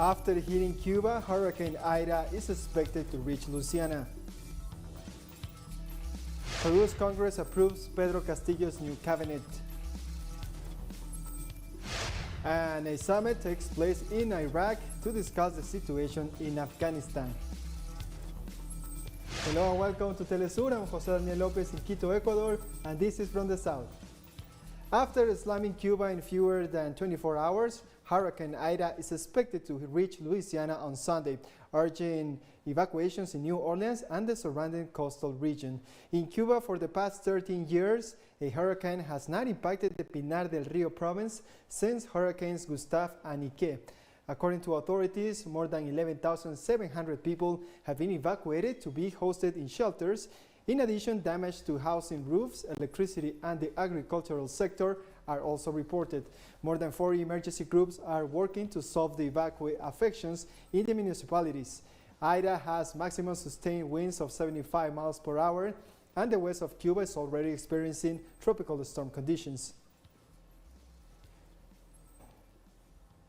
After hitting Cuba, Hurricane Ida is expected to reach Louisiana. Peru's Congress approves Pedro Castillo's new cabinet. And a summit takes place in Iraq to discuss the situation in Afghanistan. Hello and welcome to teleSUR. I'm José Daniel López in Quito, Ecuador, and this is from the south. After slamming Cuba in fewer than 24 hours, Hurricane Ida is expected to reach Louisiana on Sunday, urging evacuations in New Orleans and the surrounding coastal region. In Cuba, for the past 13 years, a hurricane has not impacted the Pinar del Rio province since Hurricanes Gustav and Ike. According to authorities, more than 11,700 people have been evacuated to be hosted in shelters. In addition, damage to housing, roofs, electricity, and the agricultural sector are also reported. More than 40 emergency groups are working to solve the evacuee affections in the municipalities. Ida has maximum sustained winds of 75 miles per hour, and the west of Cuba is already experiencing tropical storm conditions.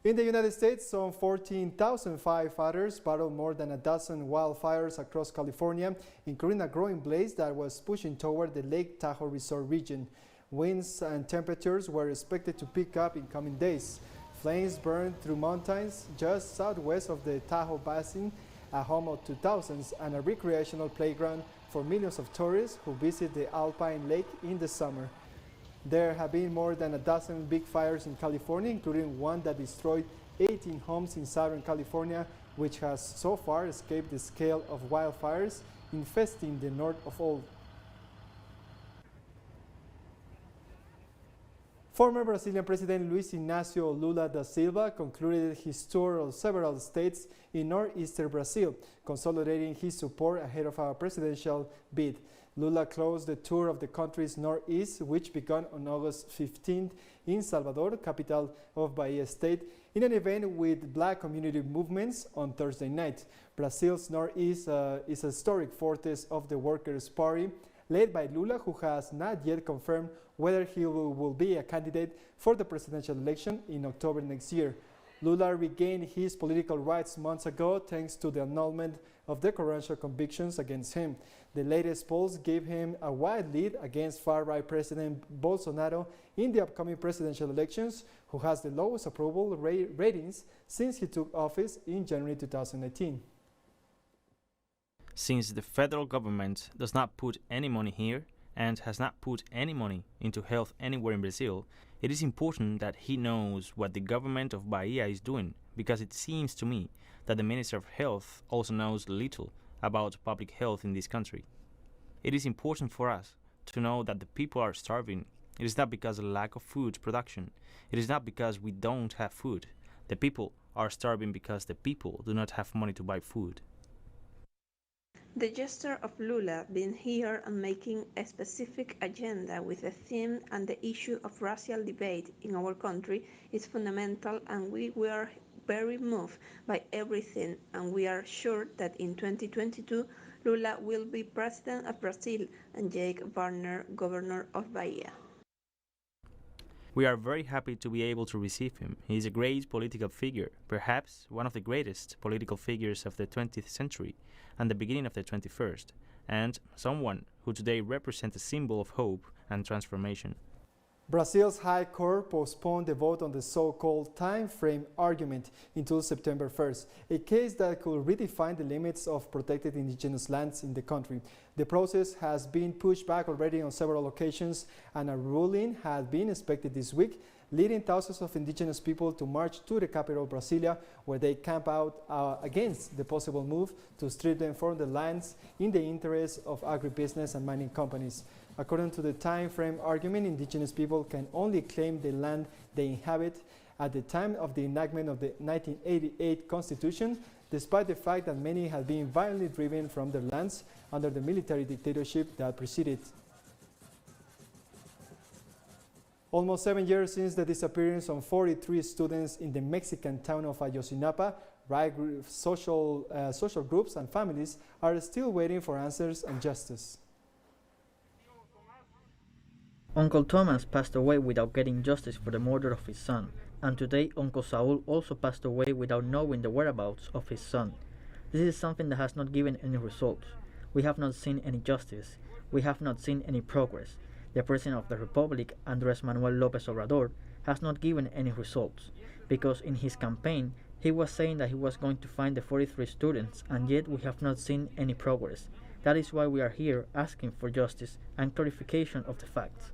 In the United States, some 14,000 firefighters battled more than a dozen wildfires across California, including a growing blaze that was pushing toward the Lake Tahoe resort region. Winds and temperatures were expected to pick up in coming days. Flames burned through mountains just southwest of the Tahoe Basin, a home of 2000s and a recreational playground for millions of tourists who visit the Alpine Lake in the summer. There have been more than a dozen big fires in California, including one that destroyed 18 homes in Southern California, which has so far escaped the scale of wildfires infesting the north of all. Former Brazilian President Luiz Inácio Lula da Silva concluded his tour of several states in northeastern Brazil, consolidating his support ahead of a presidential bid. Lula closed the tour of the country's northeast, which began on August 15th in Salvador, capital of Bahia State, in an event with black community movements on Thursday night. Brazil's northeast is a historic fortress of the Workers' Party, led by Lula, who has not yet confirmed whether he will be a candidate for the presidential election in October next year. Lula regained his political rights months ago thanks to the annulment of the corruption convictions against him. The latest polls gave him a wide lead against far-right President Bolsonaro in the upcoming presidential elections, who has the lowest approval ratings since he took office in January 2019. Since the federal government does not put any money here and has not put any money into health anywhere in Brazil, it is important that he knows what the government of Bahia is doing, because it seems to me that the Minister of Health also knows little about public health in this country. It is important for us to know that the people are starving. It is not because of lack of food production. It is not because we don't have food. The people are starving because the people do not have money to buy food. The gesture of Lula being here and making a specific agenda with the theme and the issue of racial debate in our country is fundamental, and we were very moved by everything, and we are sure that in 2022 Lula will be President of Brazil and Jake Varner Governor of Bahia. We are very happy to be able to receive him. He is a great political figure, perhaps one of the greatest political figures of the 20th century and the beginning of the 21st, and someone who today represents a symbol of hope and transformation. Brazil's High Court postponed the vote on the so-called time frame argument until September 1st, a case that could redefine the limits of protected indigenous lands in the country. The process has been pushed back already on several occasions, and a ruling had been expected this week, leading thousands of indigenous people to march to the capital, Brasilia, where they camp out against the possible move to strip them from the lands in the interest of agribusiness and mining companies. According to the time frame argument, indigenous people can only claim the land they inhabit at the time of the enactment of the 1988 Constitution, despite the fact that many had been violently driven from their lands under the military dictatorship that preceded. Almost 7 years since the disappearance of 43 students in the Mexican town of Ayotzinapa, social groups and families are still waiting for answers and justice. Uncle Thomas passed away without getting justice for the murder of his son, and today Uncle Saul also passed away without knowing the whereabouts of his son. This is something that has not given any results. We have not seen any justice. We have not seen any progress. The President of the Republic, Andrés Manuel López Obrador, has not given any results, because in his campaign he was saying that he was going to find the 43 students, and yet we have not seen any progress. That is why we are here asking for justice and clarification of the facts.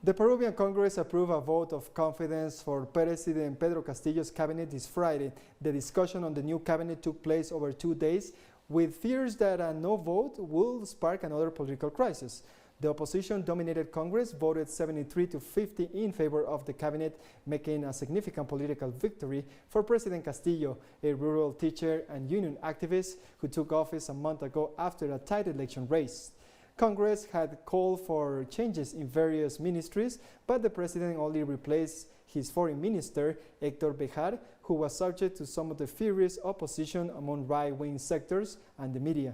The Peruvian Congress approved a vote of confidence for President Pedro Castillo's cabinet this Friday. The discussion on the new cabinet took place over 2 days, with fears that a no vote will spark another political crisis. The opposition-dominated Congress voted 73 to 50 in favor of the cabinet, making a significant political victory for President Castillo, a rural teacher and union activist who took office a month ago after a tight election race. Congress had called for changes in various ministries, but the president only replaced his foreign minister, Héctor Bejar, who was subject to some of the furious opposition among right-wing sectors and the media.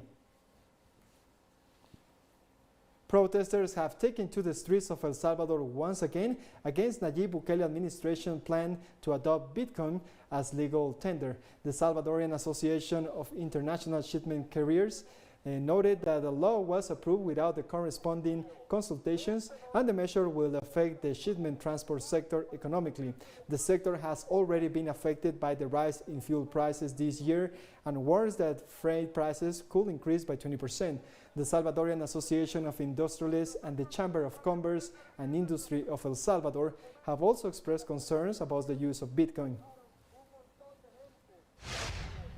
Protesters have taken to the streets of El Salvador once again against Nayib Bukele administration plan to adopt Bitcoin as legal tender. The Salvadorian Association of International Shipment Carriers noted that the law was approved without the corresponding consultations, and the measure will affect the shipment transport sector economically. The sector has already been affected by the rise in fuel prices this year and warns that freight prices could increase by 20%. The Salvadorian Association of Industrialists and the Chamber of Commerce and Industry of El Salvador have also expressed concerns about the use of Bitcoin.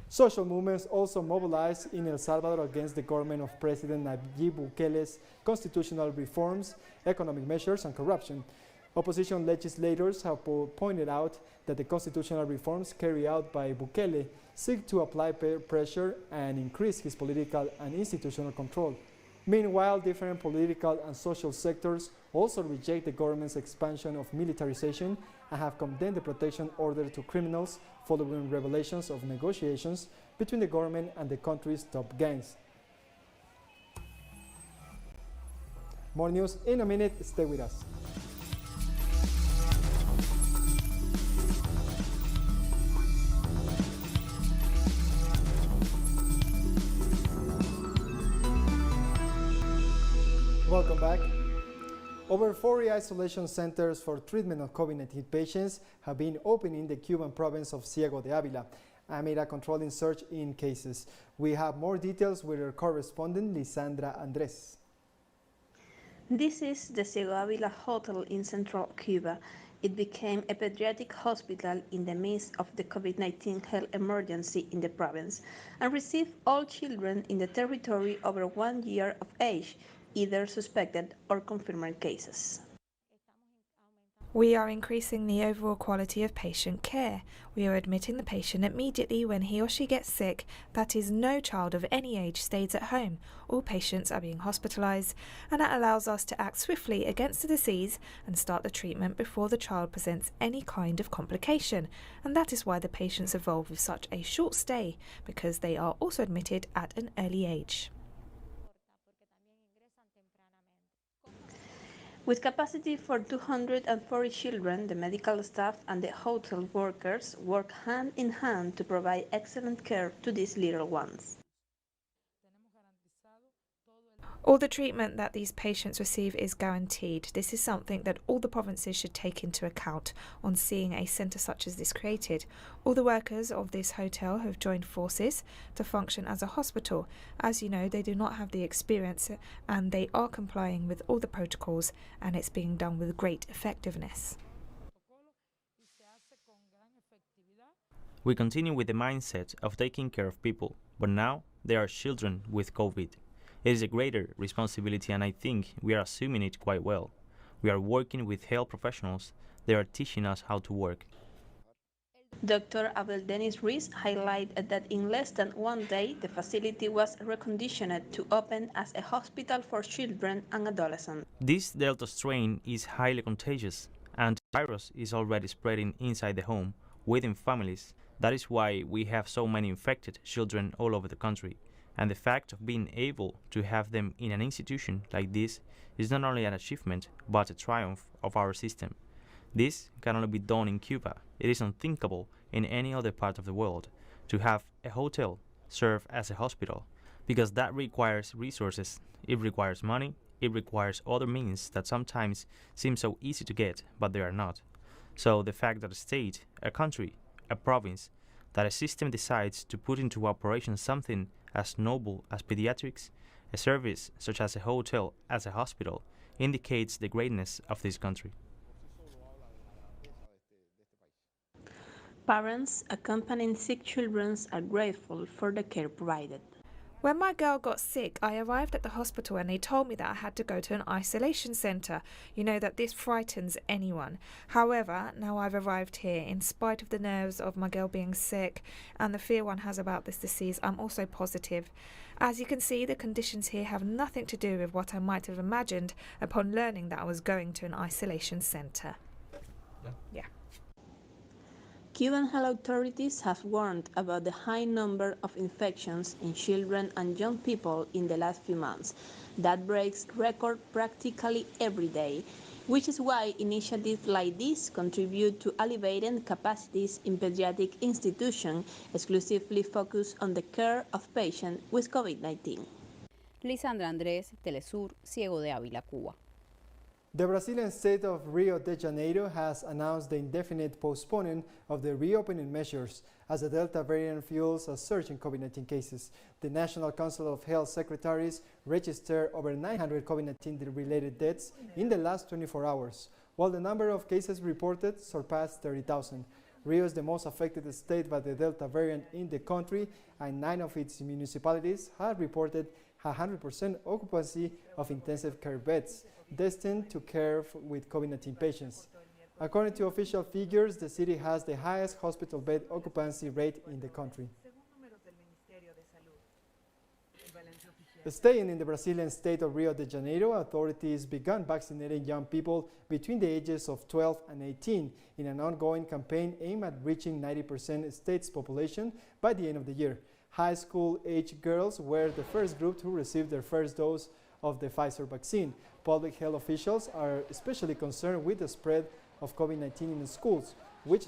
Social movements also mobilized in El Salvador against the government of President Nayib Bukele's constitutional reforms, economic measures, and corruption. Opposition legislators have pointed out that the constitutional reforms carried out by Bukele seek to apply pressure and increase his political and institutional control. Meanwhile, different political and social sectors also reject the government's expansion of militarization and have condemned the protection order to criminals following revelations of negotiations between the government and the country's top gangs. More news in a minute. Stay with us. Welcome back. Over 40 isolation centers for treatment of COVID-19 patients have been opened in the Cuban province of Ciego de Ávila amid a controlling surge in cases. We have more details with our correspondent, Lisandra Andres. This is the Ciego Ávila Hotel in central Cuba. It became a pediatric hospital in the midst of the COVID-19 health emergency in the province and received all children in the territory over 1 year of age, either suspected or confirmed cases. We are increasing the overall quality of patient care. We are admitting the patient immediately when he or she gets sick. That is, no child of any age stays at home. All patients are being hospitalized, and that allows us to act swiftly against the disease and start the treatment before the child presents any kind of complication. And that is why the patients evolve with such a short stay, because they are also admitted at an early age. With capacity for 240 children, the medical staff and the hotel workers work hand in hand to provide excellent care to these little ones. All the treatment that these patients receive is guaranteed. This is something that all the provinces should take into account on seeing a centre such as this created. All the workers of this hotel have joined forces to function as a hospital. As you know, they do not have the experience and they are complying with all the protocols, and it's being done with great effectiveness. We continue with the mindset of taking care of people, but now there are children with COVID. It is a greater responsibility, and I think we are assuming it quite well. We are working with health professionals. They are teaching us how to work. Dr. Abel Dennis Rees highlighted that in less than 1 day, the facility was reconditioned to open as a hospital for children and adolescents. This Delta strain is highly contagious, and the virus is already spreading inside the home, within families. That is why we have so many infected children all over the country. And the fact of being able to have them in an institution like this is not only an achievement, but a triumph of our system. This can only be done in Cuba. It is unthinkable in any other part of the world to have a hotel serve as a hospital, because that requires resources, it requires money, it requires other means that sometimes seem so easy to get, but they are not. So the fact that a state, a country, a province, that a system decides to put into operation something as noble as pediatrics, a service such as a hotel, as a hospital, indicates the greatness of this country. Parents accompanying sick children are grateful for the care provided. When my girl got sick, I arrived at the hospital and they told me that I had to go to an isolation centre. You know that this frightens anyone. However, now I've arrived here, in spite of the nerves of my girl being sick and the fear one has about this disease, I'm also positive. As you can see, the conditions here have nothing to do with what I might have imagined upon learning that I was going to an isolation centre. Yeah. Cuban health authorities have warned about the high number of infections in children and young people in the last few months. That breaks record practically every day, which is why initiatives like this contribute to elevating capacities in pediatric institutions exclusively focused on the care of patients with COVID-19. Lisandra Andrés, teleSUR, Ciego de Ávila, Cuba. The Brazilian state of Rio de Janeiro has announced the indefinite postponing of the reopening measures as the Delta variant fuels a surge in COVID-19 cases. The National Council of Health Secretaries registered over 900 COVID-19 related deaths in the last 24 hours, while the number of cases reported surpassed 30,000. Rio is the most affected state by the Delta variant in the country, and 9 of its municipalities have reported 100% occupancy of intensive care beds destined to care with COVID-19 patients. According to official figures, the city has the highest hospital bed occupancy rate in the country. Staying in the Brazilian state of Rio de Janeiro, authorities began vaccinating young people between the ages of 12 and 18 in an ongoing campaign aimed at reaching 90% state's population by the end of the year. High school-age girls were the first group to receive their first dose of the Pfizer vaccine. Public health officials are especially concerned with the spread of COVID-19 in schools, which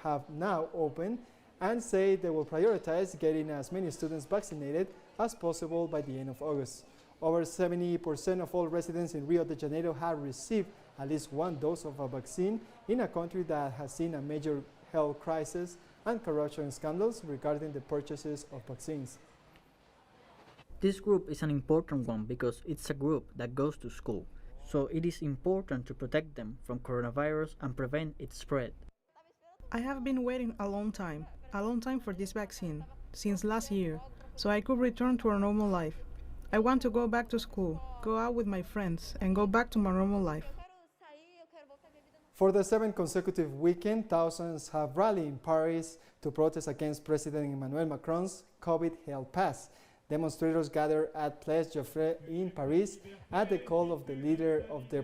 have now opened, and say they will prioritize getting as many students vaccinated as possible by the end of August. Over 70% of all residents in Rio de Janeiro have received at least one dose of a vaccine in a country that has seen a major health crisis and corruption scandals regarding the purchases of vaccines. This group is an important one because it's a group that goes to school, so it is important to protect them from coronavirus and prevent its spread. I have been waiting a long time for this vaccine, since last year, so I could return to a normal life. I want to go back to school, go out with my friends, and go back to my normal life. For the 7th consecutive weekend, thousands have rallied in Paris to protest against President Emmanuel Macron's COVID health pass. Demonstrators gathered at Place Joffre in Paris at the call of the leader of the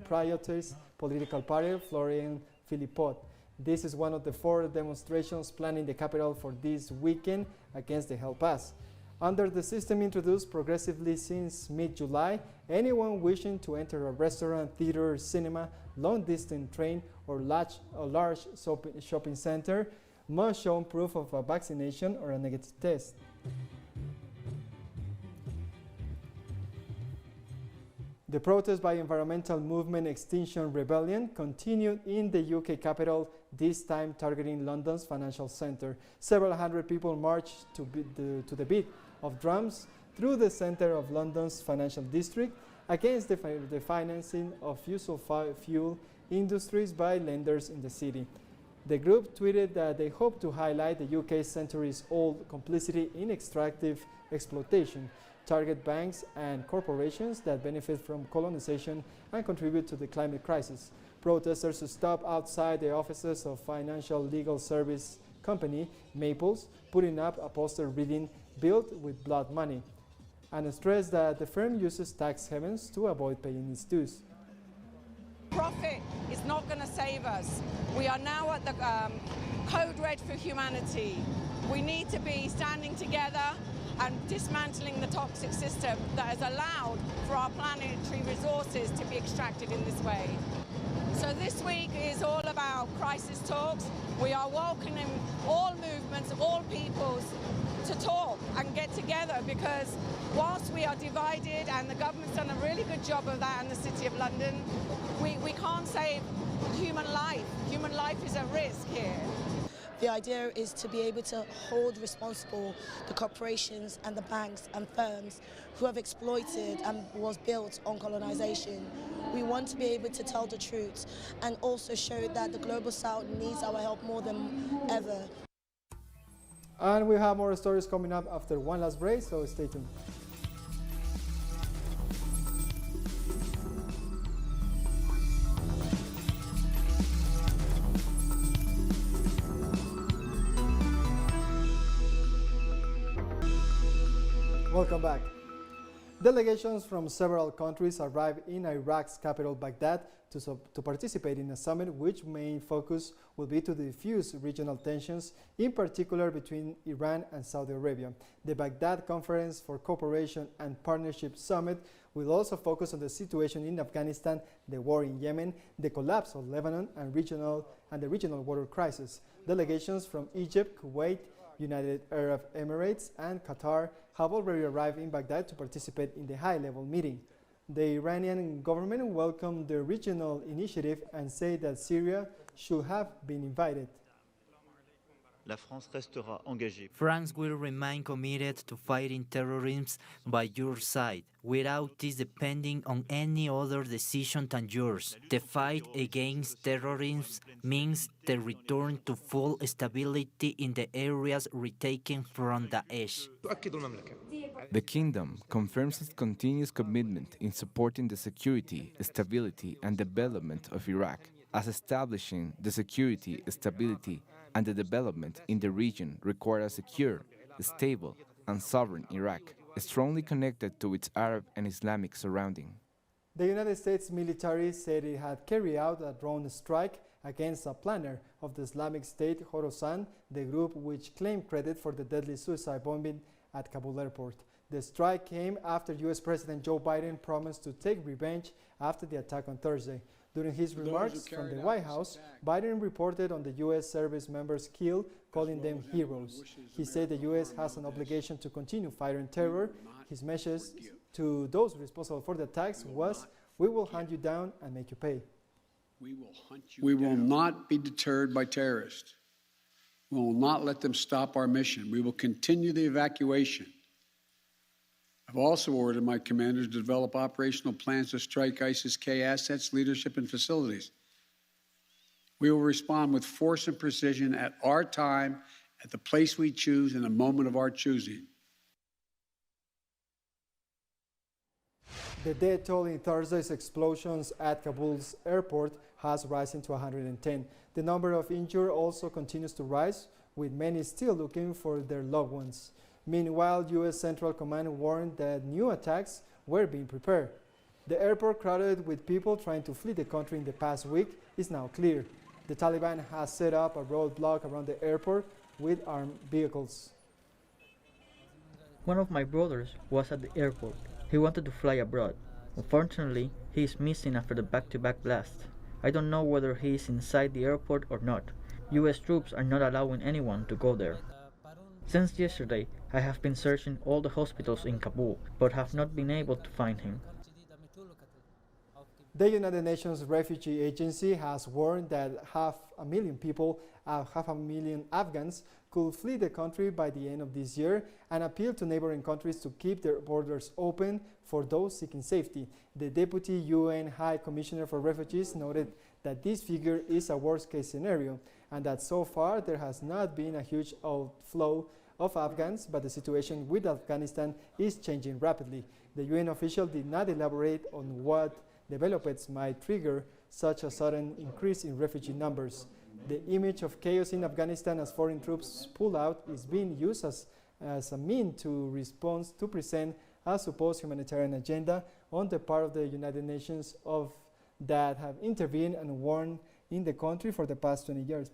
prioritize political party, Florian Philippot. This is one of the 4 demonstrations planned in the capital for this weekend against the health pass. Under the system introduced progressively since mid-July, anyone wishing to enter a restaurant, theater, cinema, long-distance train, or large shopping center must show proof of a vaccination or a negative test. The protest by environmental movement Extinction Rebellion continued in the UK capital, this time targeting London's financial centre. Several hundred people marched to the beat of drums through the centre of London's financial district against the financing of fossil fuel industries by lenders in the city. The group tweeted that they hope to highlight the UK's centuries-old complicity in extractive exploitation, target banks and corporations that benefit from colonization and contribute to the climate crisis. Protesters stopped outside the offices of financial legal service company Maples, putting up a poster reading "Built with blood money," and stressed that the firm uses tax havens to avoid paying its dues. Profit is not going to save us. We are now at the code red for humanity. We need to be standing together and dismantling the toxic system that has allowed for our planetary resources to be extracted in this way. So this week is all about crisis talks. We are welcoming all movements, all peoples to talk and get together, because whilst we are divided, and the government's done a really good job of that in the City of London, we can't save human life. Human life is at risk here. The idea is to be able to hold responsible the corporations and the banks and firms who have exploited and was built on colonization. We want to be able to tell the truth and also show that the Global South needs our help more than ever. And we have more stories coming up after one last break, so stay tuned. Welcome back. Delegations from several countries arrived in Iraq's capital, Baghdad, to participate in a summit which main focus will be to diffuse regional tensions, in particular between Iran and Saudi Arabia. The Baghdad Conference for Cooperation and Partnership Summit will also focus on the situation in Afghanistan, the war in Yemen, the collapse of Lebanon, and the regional water crisis. Delegations from Egypt, Kuwait, United Arab Emirates, and Qatar have already arrived in Baghdad to participate in the high-level meeting. The Iranian government welcomed the regional initiative and said that Syria should have been invited. France will remain committed to fighting terrorism by your side, without this depending on any other decision than yours. The fight against terrorism means the return to full stability in the areas retaken from Daesh. The Kingdom confirms its continuous commitment in supporting the security, stability, and development of Iraq, as establishing the security, stability, and the development in the region require a secure, stable, and sovereign Iraq, strongly connected to its Arab and Islamic surrounding. The United States military said it had carried out a drone strike against a planner of the Islamic State, Khorasan, the group which claimed credit for the deadly suicide bombing at Kabul airport. The strike came after U.S. President Joe Biden promised to take revenge after the attack on Thursday. During his remarks from the White House, Biden reported on the U.S. service members killed, calling them heroes. He said the U.S. has an obligation to continue fighting terror. His message to those responsible for the attacks was, "We will hunt you down and make you pay." We will not be deterred by terrorists. We will not let them stop our mission. We will continue the evacuation. I've also ordered my commanders to develop operational plans to strike ISIS-K assets, leadership, and facilities. We will respond with force and precision at our time, at the place we choose, in the moment of our choosing. The death toll in Thursday's explosions at Kabul's airport has risen to 110. The number of injured also continues to rise, with many still looking for their loved ones. Meanwhile, U.S. Central Command warned that new attacks were being prepared. The airport, crowded with people trying to flee the country in the past week, is now clear. The Taliban has set up a roadblock around the airport with armed vehicles. One of my brothers was at the airport. He wanted to fly abroad. Unfortunately, he is missing after the back-to-back blast. I don't know whether he is inside the airport or not. U.S. troops are not allowing anyone to go there. Since yesterday, I have been searching all the hospitals in Kabul, but have not been able to find him. The United Nations Refugee Agency has warned that 500,000 people, 500,000 Afghans, could flee the country by the end of this year, and appealed to neighboring countries to keep their borders open for those seeking safety. The Deputy UN High Commissioner for Refugees noted that this figure is a worst-case scenario, and that so far there has not been a huge outflow of Afghans, but the situation with Afghanistan is changing rapidly. The UN official did not elaborate on what developments might trigger such a sudden increase in refugee numbers. The image of chaos in Afghanistan as foreign troops pull out is being used as a means to respond to present a supposed humanitarian agenda on the part of the United Nations that have intervened and warned in the country for the past 20 years.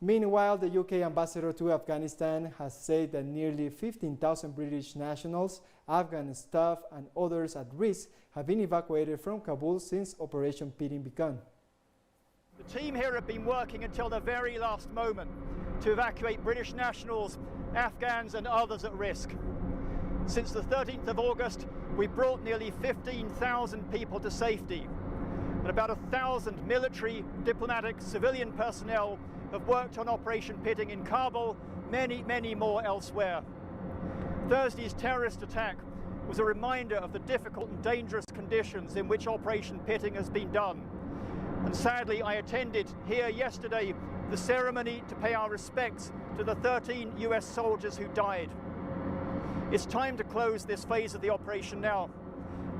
Meanwhile, the UK ambassador to Afghanistan has said that nearly 15,000 British nationals, Afghan staff and others at risk have been evacuated from Kabul since Operation Pirin began. The team here have been working until the very last moment to evacuate British nationals, Afghans and others at risk. Since the 13th of August, we brought nearly 15,000 people to safety, and about 1,000 military, diplomatic, civilian personnel have worked on Operation Pitting in Kabul, many more elsewhere. Thursday's terrorist attack was a reminder of the difficult and dangerous conditions in which Operation Pitting has been done. And sadly, I attended here yesterday the ceremony to pay our respects to the 13 US soldiers who died. It's time to close this phase of the operation now,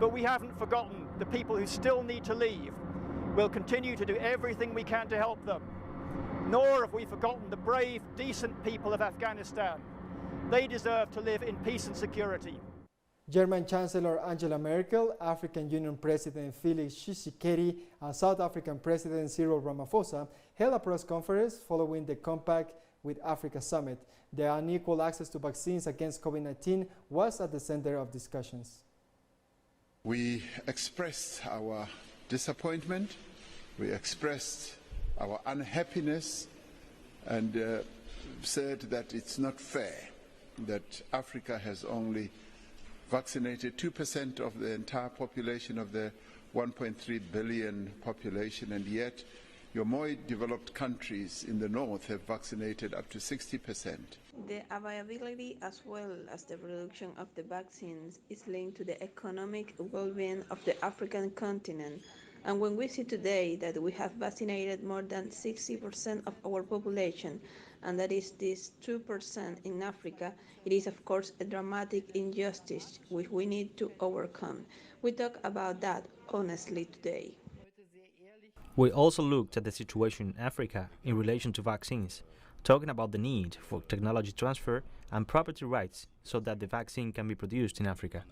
but we haven't forgotten the people who still need to leave. We'll continue to do everything we can to help them. Nor have we forgotten the brave, decent people of Afghanistan. They deserve to live in peace and security. German Chancellor Angela Merkel, African Union President Felix Tshisekedi, and South African President Cyril Ramaphosa held a press conference following the Compact with Africa Summit. The unequal access to vaccines against COVID-19 was at the center of discussions. We expressed our disappointment, we expressed our unhappiness, and said that it's not fair that Africa has only vaccinated 2% of the entire population of the 1.3 billion population, and yet your more developed countries in the north have vaccinated up to 60%. The availability as well as the production of the vaccines is linked to the economic well-being of the African continent. And when we see today that we have vaccinated more than 60% of our population, and that is this 2% in Africa, it is of course a dramatic injustice which we need to overcome. We talk about that honestly today. We also looked at the situation in Africa in relation to vaccines, talking about the need for technology transfer and property rights so that the vaccine can be produced in Africa.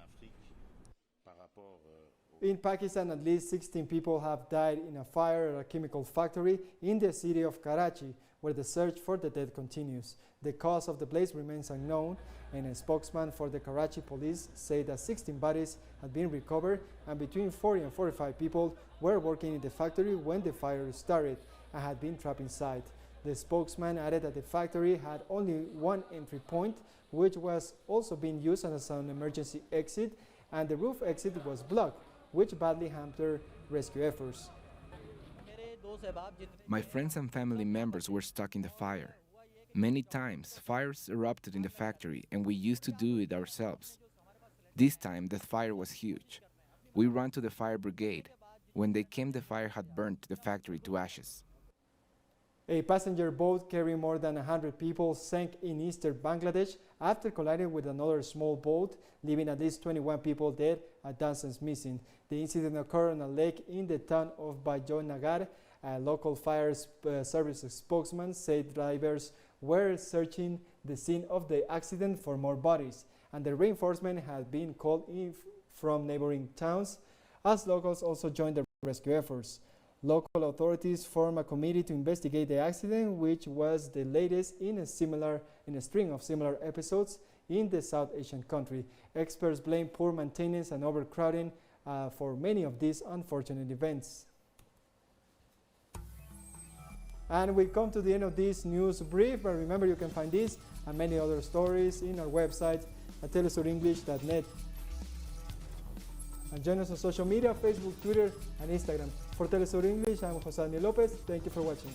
In Pakistan, at least 16 people have died in a fire at a chemical factory in the city of Karachi, where the search for the dead continues. The cause of the blaze remains unknown, and a spokesman for the Karachi police said that 16 bodies had been recovered and between 40 and 45 people were working in the factory when the fire started and had been trapped inside. The spokesman added that the factory had only one entry point, which was also being used as an emergency exit, and the roof exit was blocked, which badly hampered rescue efforts. My friends and family members were stuck in the fire. Many times, fires erupted in the factory, and we used to do it ourselves. This time, the fire was huge. We ran to the fire brigade. When they came, the fire had burnt the factory to ashes. A passenger boat carrying more than 100 people sank in eastern Bangladesh after colliding with another small boat, leaving at least 21 people dead and dozens missing. The incident occurred on a lake in the town of Bajonagar. A local fire service spokesman said drivers were searching the scene of the accident for more bodies, and the reinforcement had been called in from neighboring towns, as locals also joined the rescue efforts. Local authorities formed a committee to investigate the accident, which was the latest in a string of similar episodes in the South Asian country. Experts blame poor maintenance and overcrowding for many of these unfortunate events. And we come to the end of this news brief, but remember you can find this and many other stories in our website at telesurenglish.net. And join us on social media, Facebook, Twitter, and Instagram. For Telesur English, I'm Jose Daniel Lopez. Thank you for watching.